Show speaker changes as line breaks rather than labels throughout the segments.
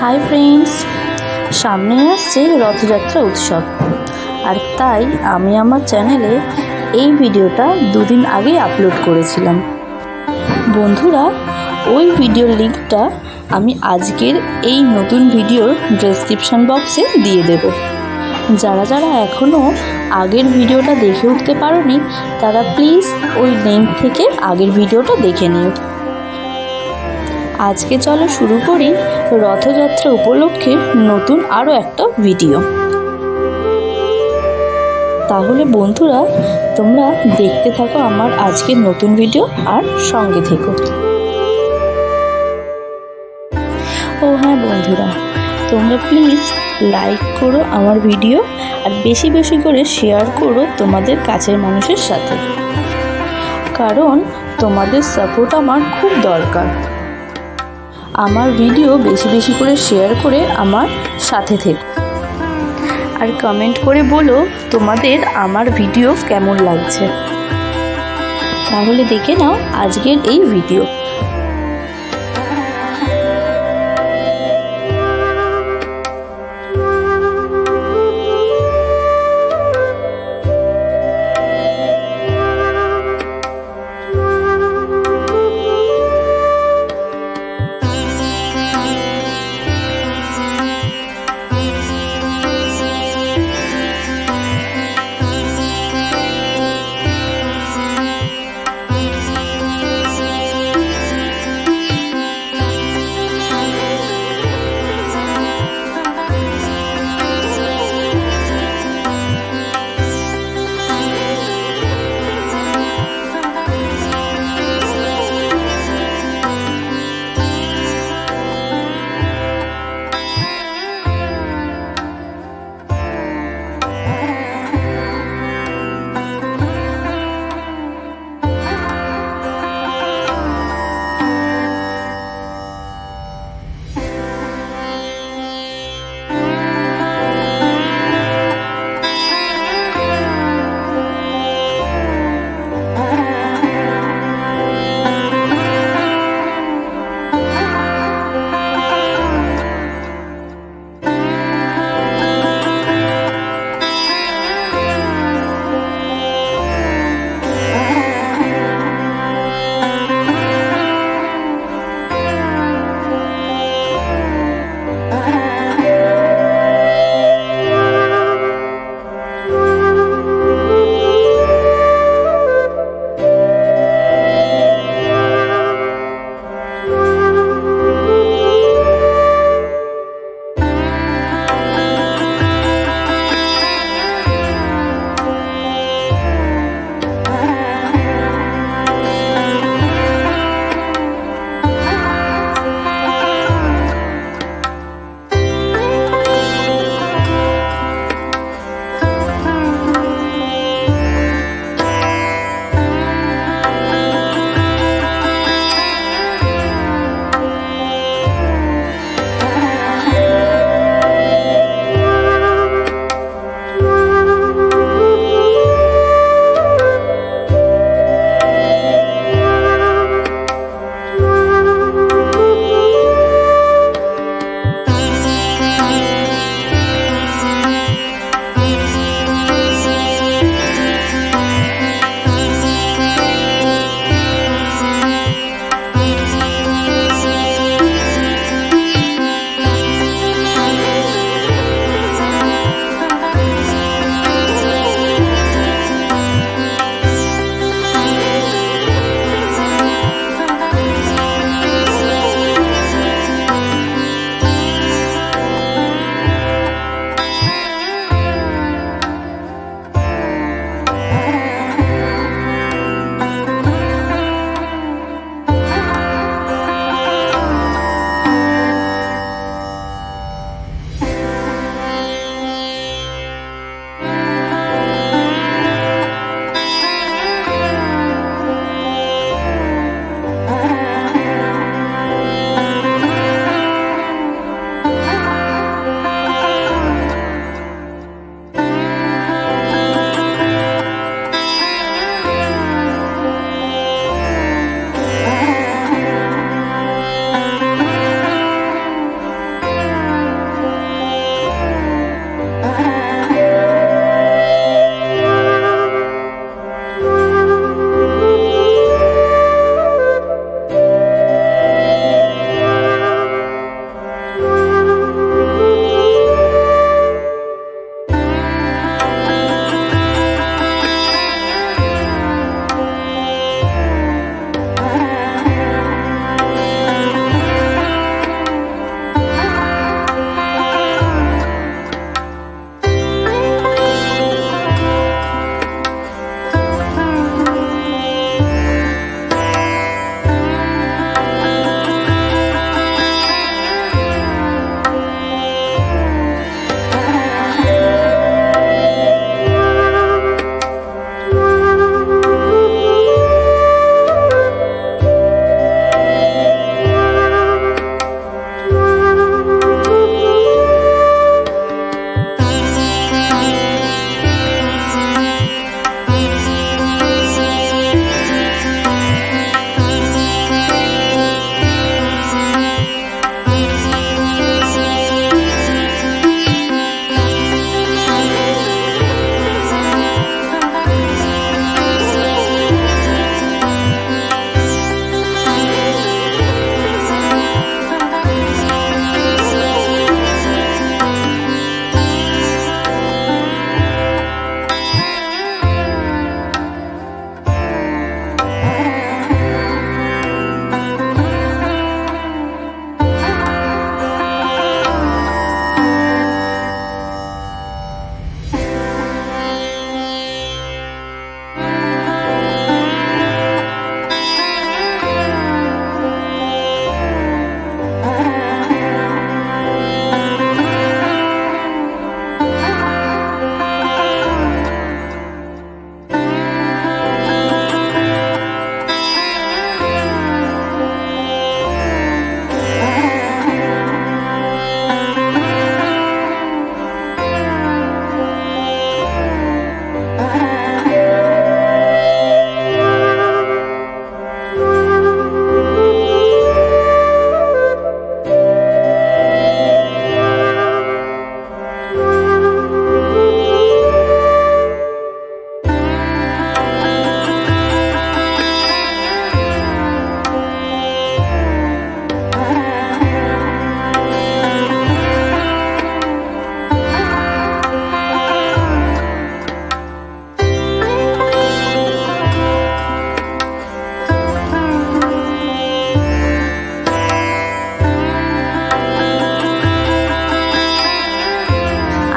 Hi friends, সামনে আসছে রথযাত্রা উৎসব, আর তাই আমি আমার চ্যানেলে এই ভিডিওটা দুদিন আগেই আপলোড করেছিলাম। বন্ধুরা, ওই ভিডিওর লিঙ্কটা আমি আজকের এই নতুন ভিডিওর ডেসক্রিপশন বক্সে দিয়ে দেব। যারা যারা এখনও আগের ভিডিওটা দেখে উঠতে পারোনি তারা প্লিজ ওই লিঙ্ক থেকে আগের ভিডিওটা দেখে নিও। আজকে চলো শুরু করি রথযাত্রা উপলক্ষে নতুন আরও একটা ভিডিও। তাহলে বন্ধুরা, তোমরা দেখতে থাকো আমার আজকের নতুন ভিডিও আর সঙ্গে থেকো। ও হ্যাঁ বন্ধুরা, তোমরা প্লিজ লাইক করো আমার ভিডিও আর বেশি বেশি করে শেয়ার করো তোমাদের কাছের মানুষের সাথে, কারণ তোমাদের সাপোর্ট আমার খুব দরকার। আমার ভিডিও বেশি বেশি করে শেয়ার করে আমার সাথে থেকো আর কমেন্ট করে বলো তোমাদের আমার ভিডিও কেমন লাগছে। তাহলে দেখে নাও আজকের এই ভিডিও।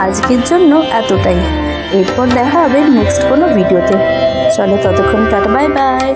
আজকের জন্য এতটাই। এরপর দেখা হবে নেক্সট কোনো ভিডিওতে। চলো ততক্ষণ টাটা, বাই বাই।